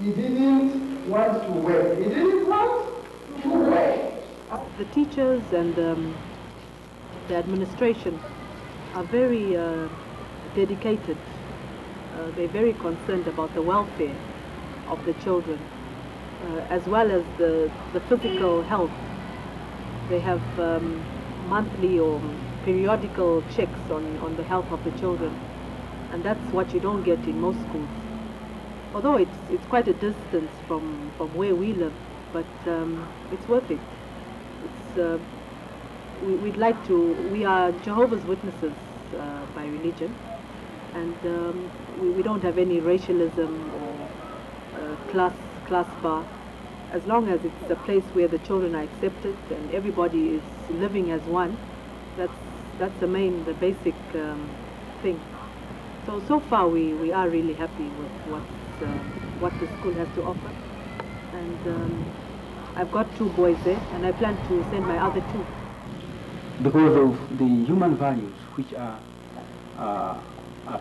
He didn't want to work. He didn't want to work. The teachers and the administration are very dedicated. They're very concerned about the welfare of the children, as well as the physical health. They have monthly or periodical checks on the health of the children, and that's what you don't get in most schools. Although it's quite a distance from where we live, but it's worth it. It's, we'd like to, we are Jehovah's Witnesses by religion, and we don't have any racialism or class bar. As long as it's a place where the children are accepted and everybody is living as one, that's the basic thing. So far we are really happy with what the school has to offer, and I've got 2 boys there, and I plan to send my other 2. Because of the human values which are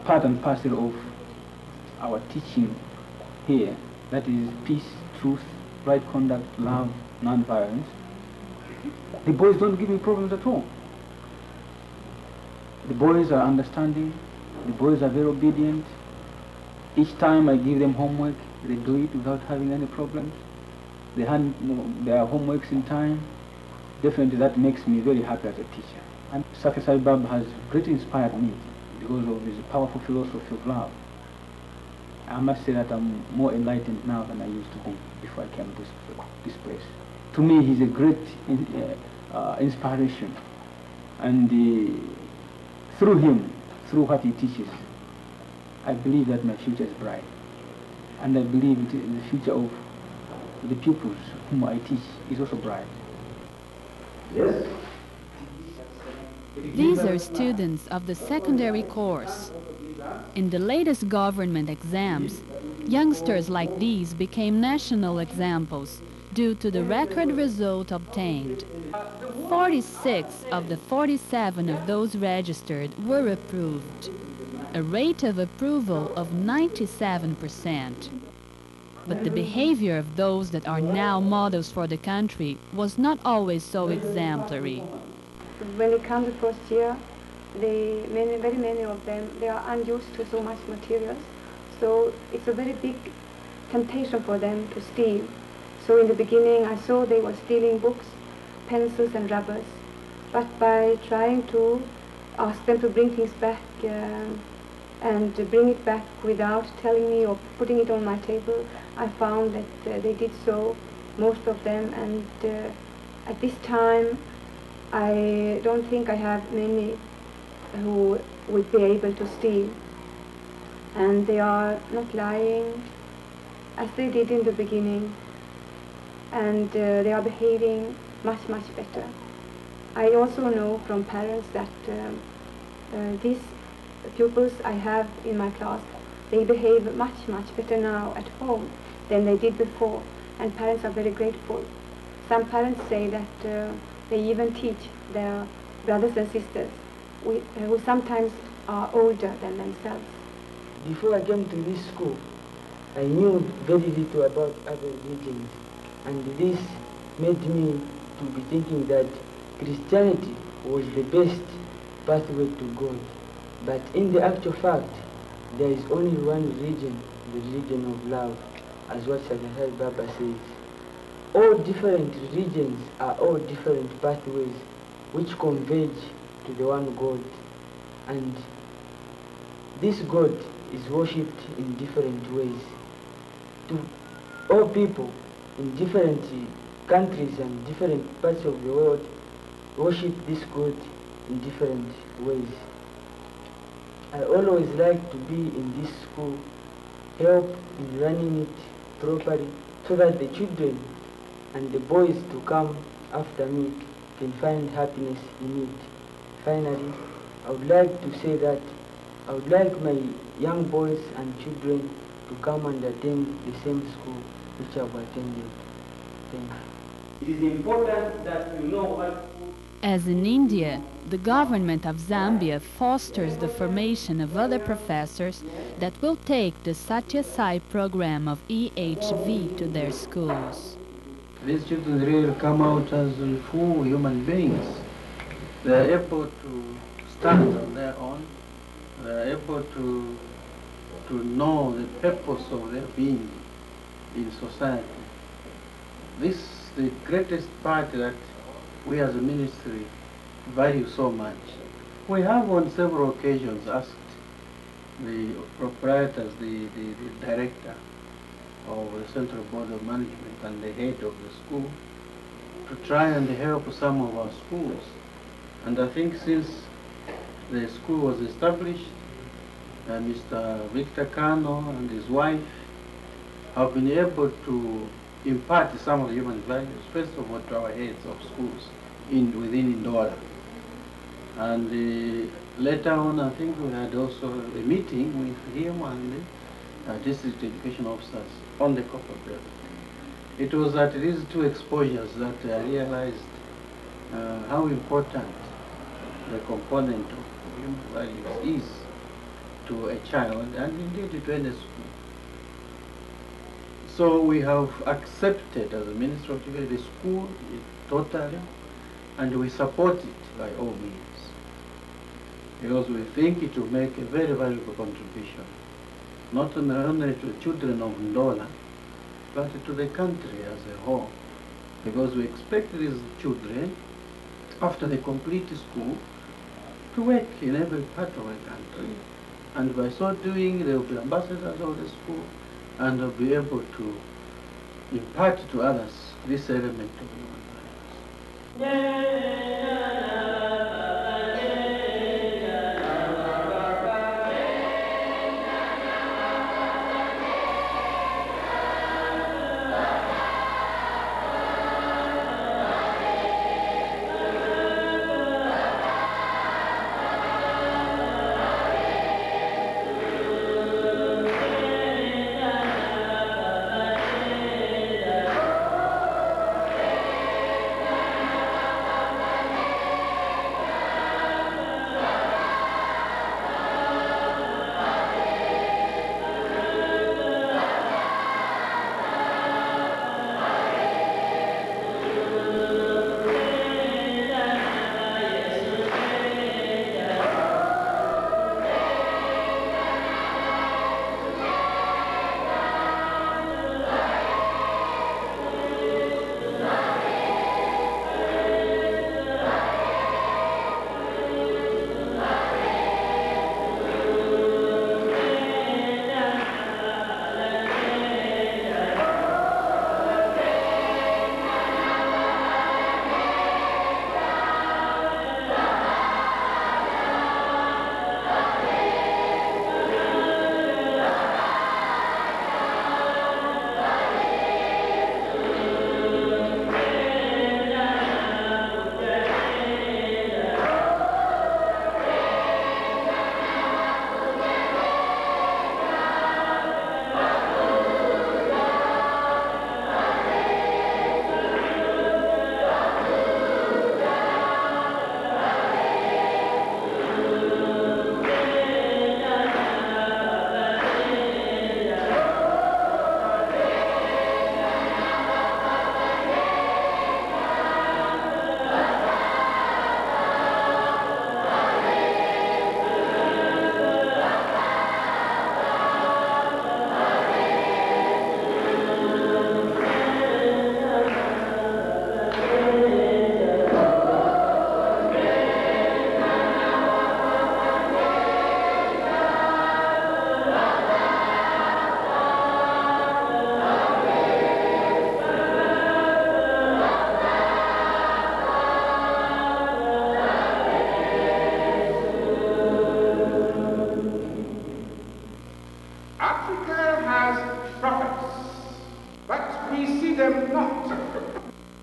part and parcel of our teaching here, that is peace, truth, right conduct, love, non-violence, the boys don't give me problems at all. The boys are understanding, the boys are very obedient. Each time I give them homework, they do it without having any problems. They hand their homeworks in time. Definitely that makes me very happy as a teacher. And Sathya Sai Baba has greatly inspired me because of his powerful philosophy of love. I must say that I'm more enlightened now than I used to be before I came to this place. To me, he's a great inspiration. And through him, through what he teaches, I believe that my future is bright. And I believe the future of the pupils whom I teach is also bright. Yes. These are students of the secondary course. In the latest government exams, youngsters like these became national examples due to the record result obtained. 46 of the 47 of those registered were approved, a rate of approval of 97%. But the behavior of those that are now models for the country was not always so exemplary. When they come the first year, very many of them, they are unused to so much materials. So it's a very big temptation for them to steal. So in the beginning, I saw they were stealing books, pencils and rubbers. But by trying to ask them to bring things back and bring it back without telling me or putting it on my table, I found that they did so, most of them, and at this time I don't think I have many who would be able to steal. And they are not lying as they did in the beginning, and they are behaving much better. I also know from parents that these pupils I have in my class, they behave much better now at home than they did before, and parents are very grateful. Some parents say that they even teach their brothers and sisters who sometimes are older than themselves. Before I came to this school, I knew very little about other religions, and this made me to be thinking that Christianity was the best pathway to God. But in the actual fact, there is only one religion, the religion of love, as what Sathya Sai Baba says. All different religions are all different pathways which converge to the one God. And this God is worshipped in different ways. To all people in different countries and different parts of the world worship this God in different ways. I always like to be in this school, help in running it properly, so that the children and the boys to come after me can find happiness in it. Finally, I would like to say that I would like my young boys and children to come and attend the same school which I have attended. Thank you. It is important that you know what As in India, the government of Zambia fosters the formation of other professors that will take the Sathya Sai program of EHV to their schools. These children really come out as full human beings. They are able to stand on their own. They are able to know the purpose of their being in society. This is the greatest part that we as a ministry value so much. We have on several occasions asked the proprietors, the director of the Central Board of Management and the head of the school to try and help some of our schools. And I think since the school was established, Mr. Victor Kano and his wife have been able to impart some of the human values, first of all to our heads of schools within Ndola. And later on, I think we had also a meeting with him and the district education officers on the corporate level. It was at these two exposures that I realized how important the component of human values is to a child and indeed to any school. So we have accepted as a Ministry of Education the school totally, and we support it by all means, because we think it will make a very valuable contribution, not only to the children of Ndola, but to the country as a whole, because we expect these children, after they complete school, to work in every part of the country, and by so doing they will be ambassadors of the school and will be able to impart to others this element of human values.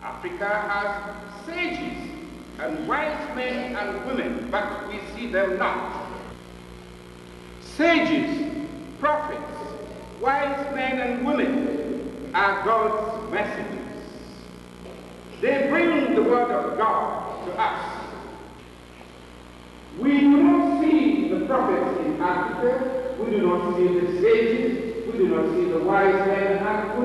Africa has sages and wise men and women, but we see them not. Sages, prophets, wise men and women are God's messengers. They bring the word of God to us. We do not see the prophets in Africa, we do not see the sages, we do not see the wise men and women.